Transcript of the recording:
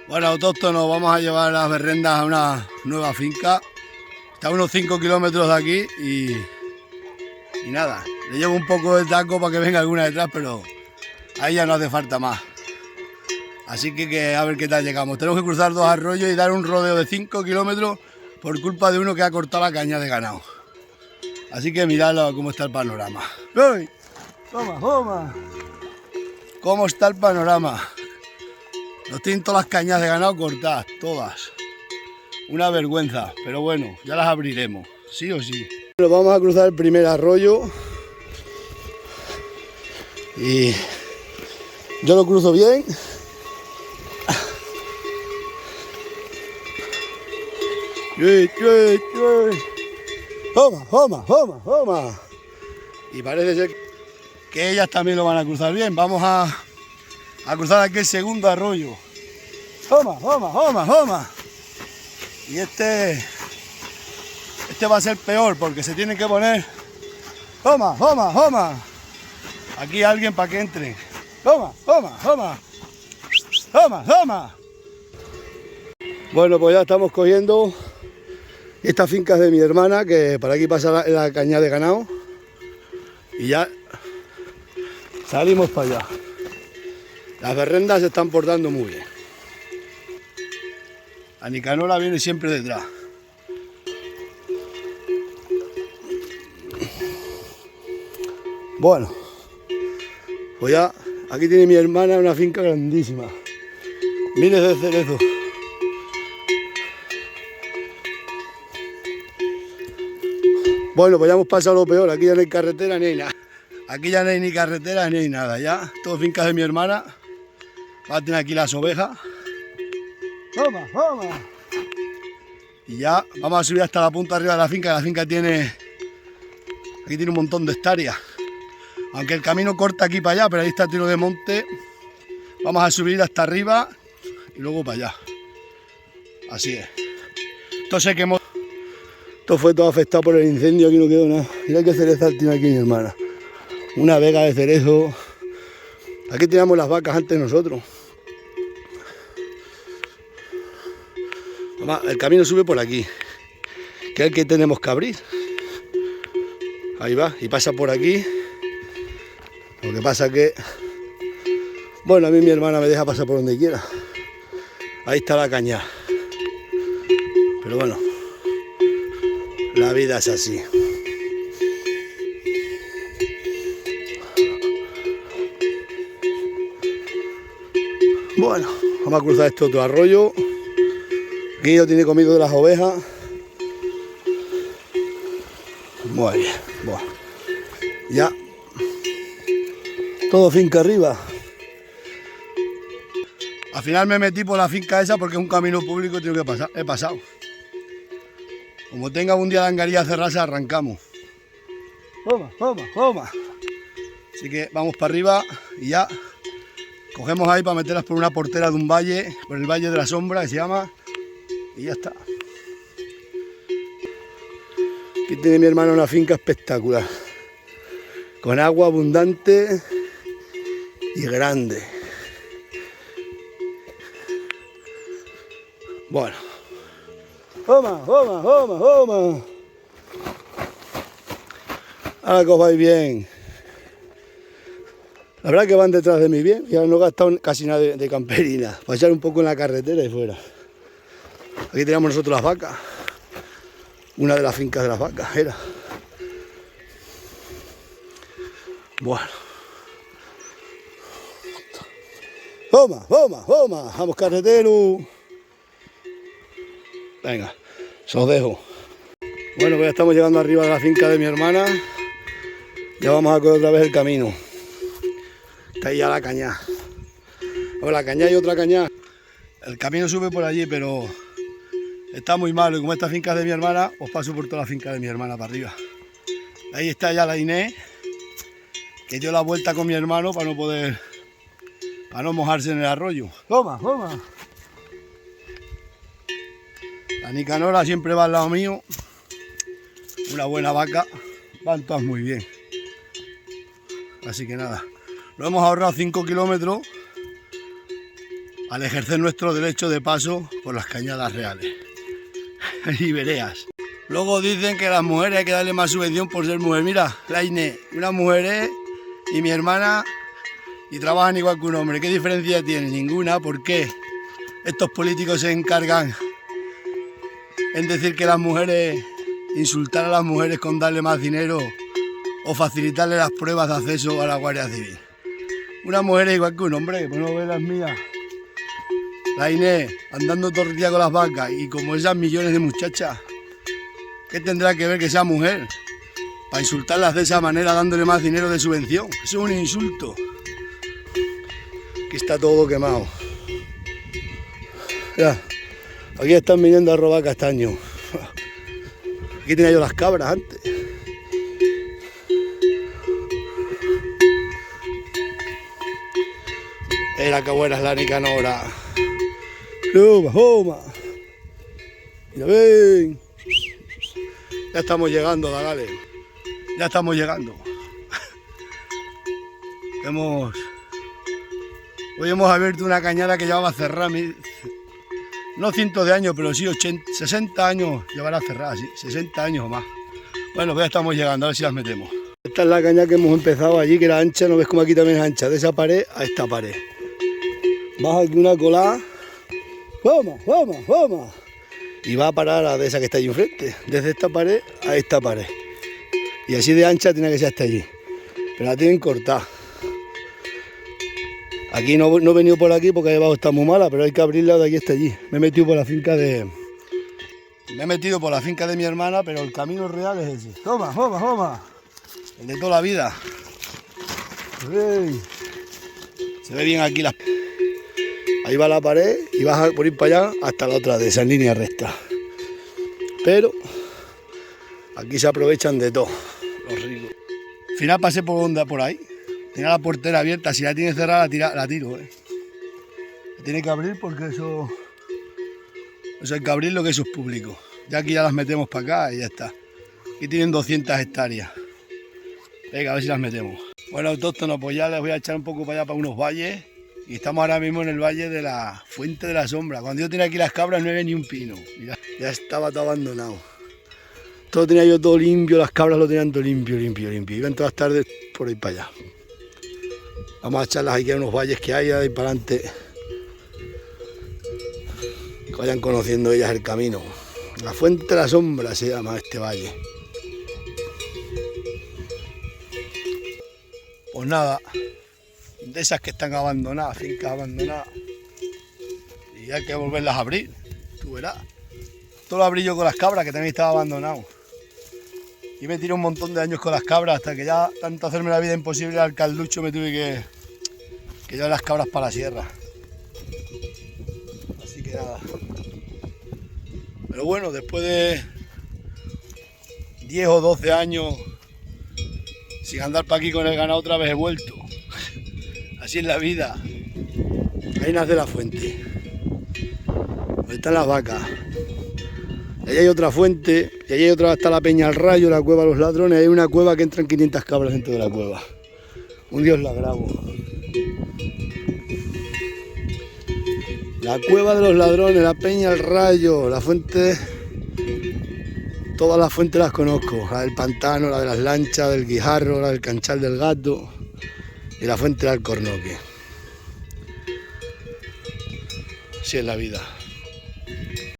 Bueno, autóctonos, vamos a llevar las berrendas a una nueva finca. Está a unos 5 kilómetros de aquí y nada, le llevo un poco de taco para que venga alguna detrás, pero ahí ya no hace falta más. Así que a ver qué tal llegamos. Tenemos que cruzar 2 arroyos y dar un rodeo de 5 kilómetros por culpa de uno que ha cortado la caña de ganado. Así que miradlo cómo está el panorama. ¡Uy! ¡Toma, toma! ¿Cómo está el panorama? Nos tienen todas las cañas de ganado cortadas, todas. Una vergüenza, pero bueno, ya las abriremos, sí o sí. Bueno, vamos a cruzar el primer arroyo. Y yo lo cruzo bien. Toma, toma, toma, toma. Y parece ser que ellas también lo van a cruzar bien. Vamos a cruzar aquel segundo arroyo. Toma, toma, toma, toma. Y este va a ser peor porque se tiene que poner. Toma, toma, toma. Aquí alguien para que entre. Toma, toma, toma. Toma, toma. Bueno, pues ya estamos cogiendo estas fincas de mi hermana, que por aquí pasa la caña de ganado. Y ya salimos para allá. Las berrendas se están portando muy bien. La Nicanora viene siempre detrás. Bueno, pues ya aquí tiene mi hermana una finca grandísima. Miles de cerezos. Bueno, pues ya hemos pasado lo peor. Aquí ya no hay carretera ni hay nada. Aquí ya no hay ni carretera ni hay nada. Ya, todo fincas de mi hermana. Va a tener aquí las ovejas. Toma, toma. Y ya vamos a subir hasta la punta arriba de la finca. La finca tiene... Aquí tiene un montón de hectáreas. Aunque el camino corta aquí para allá, pero ahí está el tiro de monte. Vamos a subir hasta arriba y luego para allá. Así es. Esto se quemó. Esto fue todo afectado por el incendio, aquí no quedó nada. Mirad qué cereza tiene aquí mi hermana. Una vega de cerezo. Aquí teníamos las vacas antes nosotros. El camino sube por aquí, que es el que tenemos que abrir. Ahí va, y pasa por aquí. Lo que pasa que... Bueno, a mí mi hermana me deja pasar por donde quiera. Ahí está la caña. Pero bueno, la vida es así. Bueno, vamos a cruzar este otro arroyo. Aquí lo tiene comido de las ovejas. Muy bien, bueno. Ya. Todo finca arriba. Al final me metí por la finca esa porque es un camino público y tengo que pasar. He pasado. Como tenga un día la angarilla cerrada, arrancamos. Toma, toma, toma. Así que vamos para arriba y ya cogemos ahí para meterlas por una portera de un valle, por el Valle de la Sombra que se llama, y ya está. Aquí tiene mi hermano una finca espectacular, con agua abundante y grande. Bueno. Toma, toma, toma, toma. Ahora que os vais bien. La verdad que van detrás de mí bien. Ya no he gastado casi nada de camperina. Para echar un poco en la carretera y fuera. Aquí tenemos nosotros las vacas. Una de las fincas de las vacas era. Bueno. Toma, toma, toma. Vamos, carretero. Venga, se os dejo. Bueno, pues ya estamos llegando arriba de la finca de mi hermana. Ya vamos a coger otra vez el camino. Está ahí ya la caña. Bueno, la caña y otra caña. El camino sube por allí, pero está muy malo. Y como esta finca es de mi hermana, os paso por toda la finca de mi hermana para arriba. Ahí está ya la Inés, que dio la vuelta con mi hermano para no mojarse en el arroyo. Toma, toma. La Nicanora siempre va al lado mío. Una buena vaca. Van todas muy bien. Así que nada. Lo hemos ahorrado 5 kilómetros al ejercer nuestro derecho de paso por las cañadas reales y vereas. Luego dicen que a las mujeres hay que darle más subvención por ser mujer. Mira, la Inés, una mujer y mi hermana, y trabajan igual que un hombre. ¿Qué diferencia tiene? Ninguna. ¿Por qué estos políticos se encargan en decir que las mujeres, insultar a las mujeres con darle más dinero o facilitarle las pruebas de acceso a la Guardia Civil? Una mujer es igual que un hombre, pues no ves las mías. La Inés andando todo el día con las vacas y como esas millones de muchachas. ¿Qué tendrá que ver que sea mujer? Para insultarlas de esa manera dándole más dinero de subvención. Eso es un insulto. Aquí está todo quemado. Mira, aquí están viniendo a robar castaño. Aquí tenía yo las cabras antes. Era que buena es la Nicanora. Toma, toma. Mira, ven. Ya estamos llegando, Dagales. Ya estamos llegando. Hoy hemos abierto una cañada que llevaba cerrada, no cientos de años, pero sí 60 años llevará cerrada, sí, 60 años o más. Bueno, pues ya estamos llegando, a ver si las metemos. Esta es la caña que hemos empezado allí, que era ancha, ¿no ves como aquí también es ancha? De esa pared a esta pared. Baja aquí una colada. ¡Vamos, vamos, vamos! Y va a parar a la de esa que está allí enfrente, desde esta pared a esta pared. Y así de ancha tiene que ser hasta allí. Pero la tienen cortada. Aquí no he venido por aquí porque ahí abajo está muy mala, pero hay que abrirla de aquí hasta allí. Me he metido por la finca de mi hermana, pero el camino real es ese. Toma, toma, toma. El de toda la vida. Se ve bien aquí las... Ahí va la pared y vas por ir para allá hasta la otra de esa en línea recta. Pero aquí se aprovechan de todo, los ricos. Al final pasé por ahí. Tenía la portera abierta, si la tiene cerrada la tiro. La tiene que abrir porque eso hay que abrirlo, que eso es público. Ya aquí ya las metemos para acá y ya está. Aquí tienen 200 hectáreas. Venga, a ver si las metemos. Bueno, autóctonos, pues ya les voy a echar un poco para allá, para unos valles. Y estamos ahora mismo en el valle de la Fuente de la Sombra. Cuando yo tenía aquí las cabras no había ni un pino. Mirad, ya estaba todo abandonado. Todo tenía yo todo limpio, las cabras lo tenían todo limpio. Iban todas las tardes por ahí para allá. Vamos a echarlas aquí a unos valles que hay ahí para adelante. Que vayan conociendo ellas el camino. La Fuente de la Sombra se llama este valle. Pues nada. De esas que están abandonadas, fincas abandonadas, y hay que volverlas a abrir, tú verás. Todo lo abrí yo con las cabras, que también estaba abandonado. Y me tiré un montón de años con las cabras, hasta que ya, tanto hacerme la vida imposible al calducho, me tuve que llevar las cabras para la sierra. Así que nada. Pero bueno, después de 10 o 12 años sin andar para aquí con el ganado, otra vez he vuelto. Así es la vida. Ahí nace la fuente. Ahí están las vacas. Ahí hay otra fuente. Y ahí hay otra, está la Peña al Rayo, la cueva de los ladrones. Hay una cueva que entran 500 cabras dentro de la cueva. Un día os la grabo. La cueva de los ladrones, la Peña al Rayo, la fuente. Todas las fuentes las conozco. La del pantano, la de las lanchas, del Guijarro, la del Canchal del Gato. Y la Fuente del Alcornoque. Así es la vida.